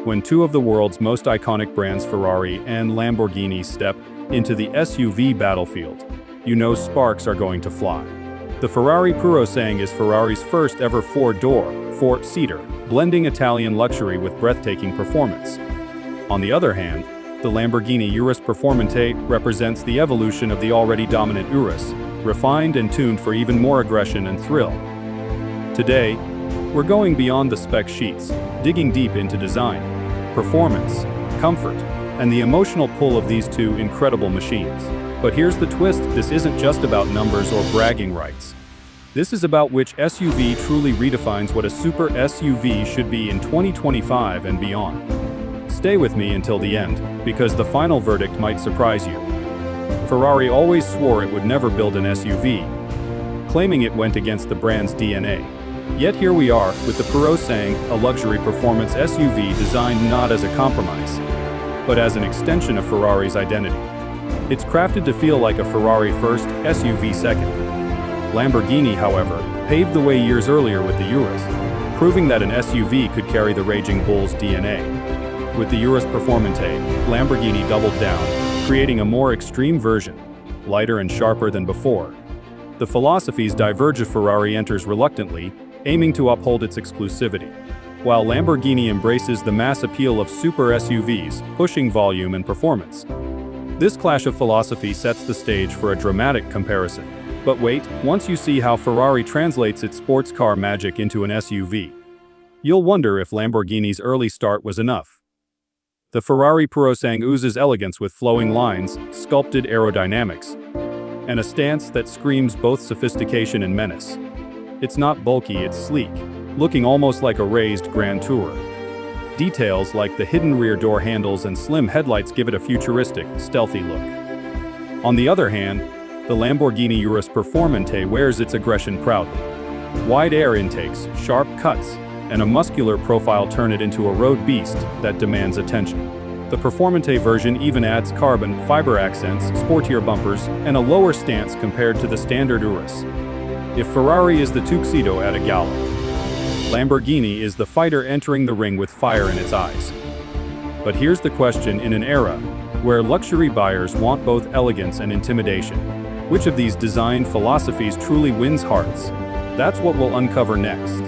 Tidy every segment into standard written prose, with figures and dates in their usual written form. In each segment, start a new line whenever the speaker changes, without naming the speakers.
when two of the world's most iconic brands, Ferrari and Lamborghini, step into the SUV battlefield, you know sparks are going to fly. The Ferrari Purosangue is Ferrari's first ever four-door, four-seater, blending Italian luxury with breathtaking performance. On the other hand, the Lamborghini Urus Performante represents the evolution of the already dominant Urus, refined and tuned for even more aggression and thrill. Today, we're going beyond the spec sheets, digging deep into design, performance, comfort, and the emotional pull of these two incredible machines. But here's the twist: this isn't just about numbers or bragging rights. This is about which SUV truly redefines what a super SUV should be in 2025 and beyond. Stay with me until the end, because the final verdict might surprise you. Ferrari always swore it would never build an SUV, claiming it went against the brand's DNA. Yet here we are, with the Purosangue, a luxury performance SUV designed not as a compromise, but as an extension of Ferrari's identity. It's crafted to feel like a Ferrari first, SUV second. Lamborghini, however, paved the way years earlier with the Urus, proving that an SUV could carry the Raging Bull's DNA. With the Urus Performante, Lamborghini doubled down, creating a more extreme version, lighter and sharper than before. The philosophies diverge as Ferrari enters reluctantly, aiming to uphold its exclusivity, while Lamborghini embraces the mass appeal of super SUVs, pushing volume and performance. This clash of philosophy sets the stage for a dramatic comparison. But wait, once you see how Ferrari translates its sports car magic into an SUV, you'll wonder if Lamborghini's early start was enough. The Ferrari Purosangue oozes elegance with flowing lines, sculpted aerodynamics, and a stance that screams both sophistication and menace. It's not bulky, it's sleek, looking almost like a raised Grand Tourer. Details like the hidden rear door handles and slim headlights give it a futuristic, stealthy look. On the other hand, the Lamborghini Urus Performante wears its aggression proudly. Wide air intakes, sharp cuts, and a muscular profile turn it into a road beast that demands attention. The Performante version even adds carbon fiber accents, sportier bumpers, and a lower stance compared to the standard Urus. If Ferrari is the tuxedo at a gala, Lamborghini is the fighter entering the ring with fire in its eyes. But here's the question: in an era where luxury buyers want both elegance and intimidation, which of these design philosophies truly wins hearts? That's what we'll uncover next.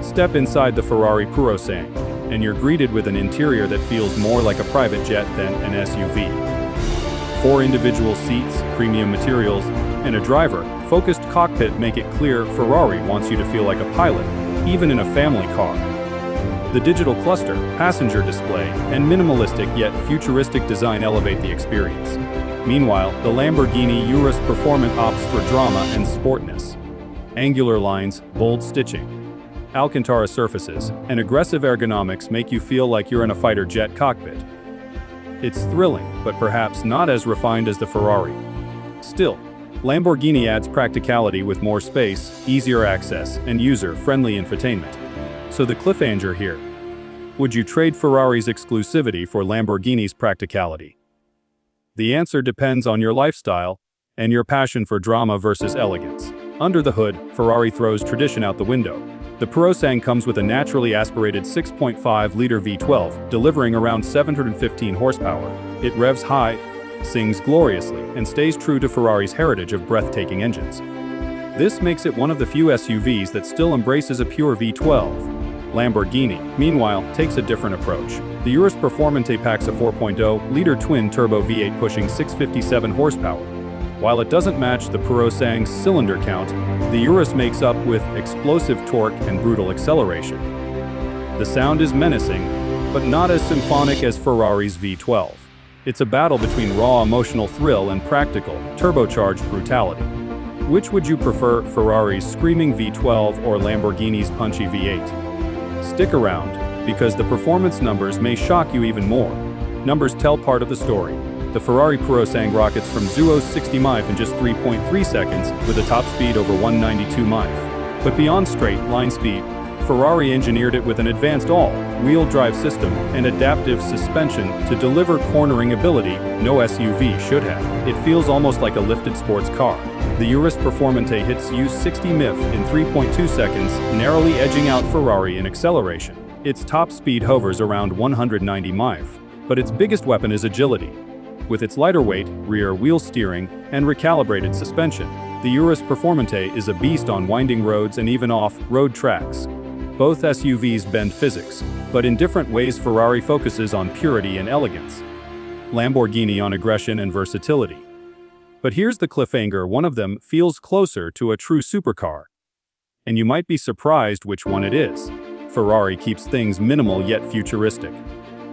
Step inside the Ferrari Purosangue, and you're greeted with an interior that feels more like a private jet than an SUV. 4 individual seats, premium materials, and a driver-focused cockpit make it clear Ferrari wants you to feel like a pilot, even in a family car. The digital cluster, passenger display, and minimalistic yet futuristic design elevate the experience. Meanwhile, the Lamborghini Urus Performante opts for drama and sportness. Angular lines, bold stitching, Alcantara surfaces, and aggressive ergonomics make you feel like you're in a fighter jet cockpit. It's thrilling, but perhaps not as refined as the Ferrari. Still, Lamborghini adds practicality with more space, easier access, and user-friendly infotainment. So the cliffhanger here: would you trade Ferrari's exclusivity for Lamborghini's practicality? The answer depends on your lifestyle and your passion for drama versus elegance. Under the hood, Ferrari throws tradition out the window. The Purosangue comes with a naturally aspirated 6.5-liter V12, delivering around 715 horsepower. It revs high, sings gloriously, and stays true to Ferrari's heritage of breathtaking engines. This makes it one of the few SUVs that still embraces a pure V12. Lamborghini, meanwhile, takes a different approach. The Urus Performante packs a 4.0-liter twin-turbo V8 pushing 657 horsepower. While it doesn't match the Purosangue's cylinder count, the Urus makes up with explosive torque and brutal acceleration. The sound is menacing, but not as symphonic as Ferrari's V12. It's a battle between raw emotional thrill and practical, turbocharged brutality. Which would you prefer, Ferrari's screaming V12 or Lamborghini's punchy V8? Stick around, because the performance numbers may shock you even more. Numbers tell part of the story. The Ferrari Purosangue rockets from 0 to 60 miles in just 3.3 seconds, with a top speed over 192 miles. But beyond straight line speed, Ferrari engineered it with an advanced all-wheel drive system and adaptive suspension to deliver cornering ability no SUV should have. It feels almost like a lifted sports car. The Urus Performante hits 60 mph in 3.2 seconds, narrowly edging out Ferrari in acceleration. Its top speed hovers around 190 mph, but its biggest weapon is agility. With its lighter weight, rear-wheel steering, and recalibrated suspension, the Urus Performante is a beast on winding roads and even off-road tracks. Both SUVs bend physics, but in different ways. Ferrari focuses on purity and elegance, Lamborghini on aggression and versatility. But here's the cliffhanger: one of them feels closer to a true supercar. And you might be surprised which one it is. Ferrari keeps things minimal yet futuristic.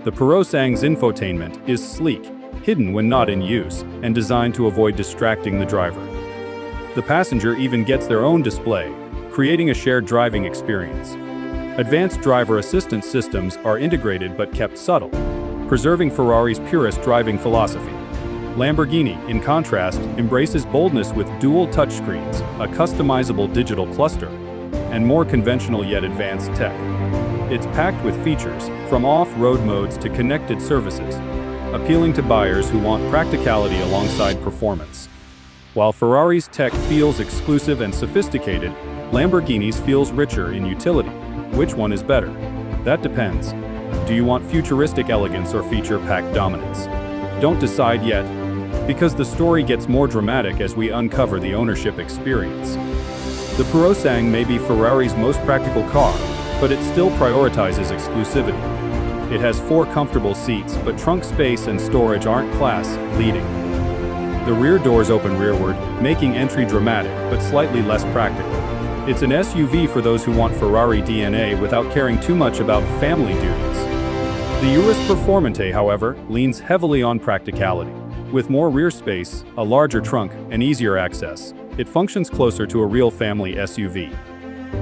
The Purosangue's infotainment is sleek, hidden when not in use, and designed to avoid distracting the driver. The passenger even gets their own display, creating a shared driving experience. Advanced driver assistance systems are integrated but kept subtle, preserving Ferrari's purest driving philosophy. Lamborghini, in contrast, embraces boldness with dual touchscreens, a customizable digital cluster, and more conventional yet advanced tech. It's packed with features, from off-road modes to connected services, appealing to buyers who want practicality alongside performance. While Ferrari's tech feels exclusive and sophisticated, Lamborghini's feels richer in utility. Which one is better? That depends. Do you want futuristic elegance or feature-packed dominance? Don't decide yet, because the story gets more dramatic as we uncover the ownership experience. The Purosangue may be Ferrari's most practical car, but it still prioritizes exclusivity. It has 4 comfortable seats, but trunk space and storage aren't class-leading. The rear doors open rearward, making entry dramatic but slightly less practical. It's an SUV for those who want Ferrari DNA without caring too much about family duties. The Urus Performante, however, leans heavily on practicality. With more rear space, a larger trunk, and easier access, it functions closer to a real family SUV.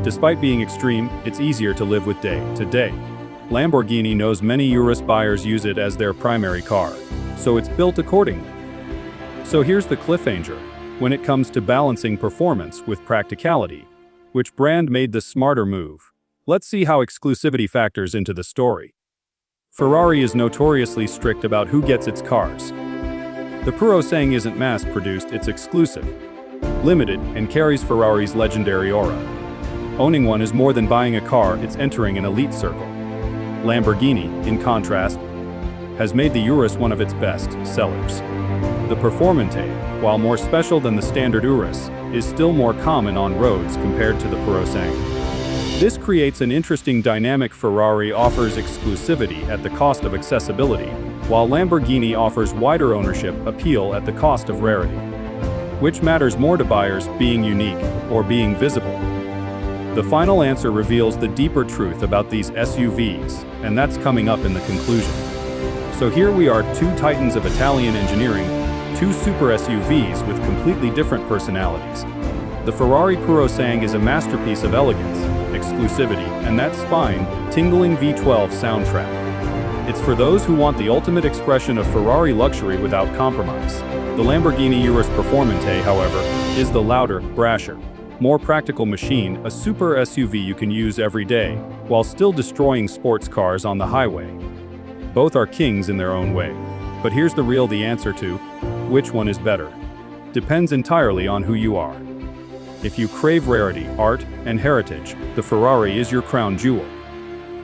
Despite being extreme, it's easier to live with day to day. Lamborghini knows many Urus buyers use it as their primary car, so it's built accordingly. So here's the cliffhanger. When it comes to balancing performance with practicality, which brand made the smarter move? Let's see how exclusivity factors into the story. Ferrari is notoriously strict about who gets its cars. The Purosangue isn't mass-produced, it's exclusive, limited, and carries Ferrari's legendary aura. Owning one is more than buying a car, it's entering an elite circle. Lamborghini, in contrast, has made the Urus one of its best sellers. The Performante, while more special than the standard Urus, is still more common on roads compared to the Purosangue. This creates an interesting dynamic. Ferrari offers exclusivity at the cost of accessibility, while Lamborghini offers wider ownership appeal at the cost of rarity. Which matters more to buyers, being unique or being visible? The final answer reveals the deeper truth about these SUVs, and that's coming up in the conclusion. So here we are, 2 titans of Italian engineering, 2 super SUVs with completely different personalities. The Ferrari Purosangue is a masterpiece of elegance, exclusivity, and that spine-tingling V12 soundtrack. It's for those who want the ultimate expression of Ferrari luxury without compromise. The Lamborghini Urus Performante, however, is the louder, brasher, more practical machine, a super SUV you can use every day, while still destroying sports cars on the highway. Both are kings in their own way. But here's the answer to which one is better. Depends entirely on who you are. If you crave rarity, art, and heritage, the Ferrari is your crown jewel.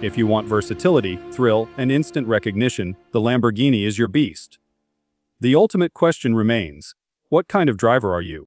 If you want versatility, thrill, and instant recognition, the Lamborghini is your beast. The ultimate question remains: what kind of driver are you?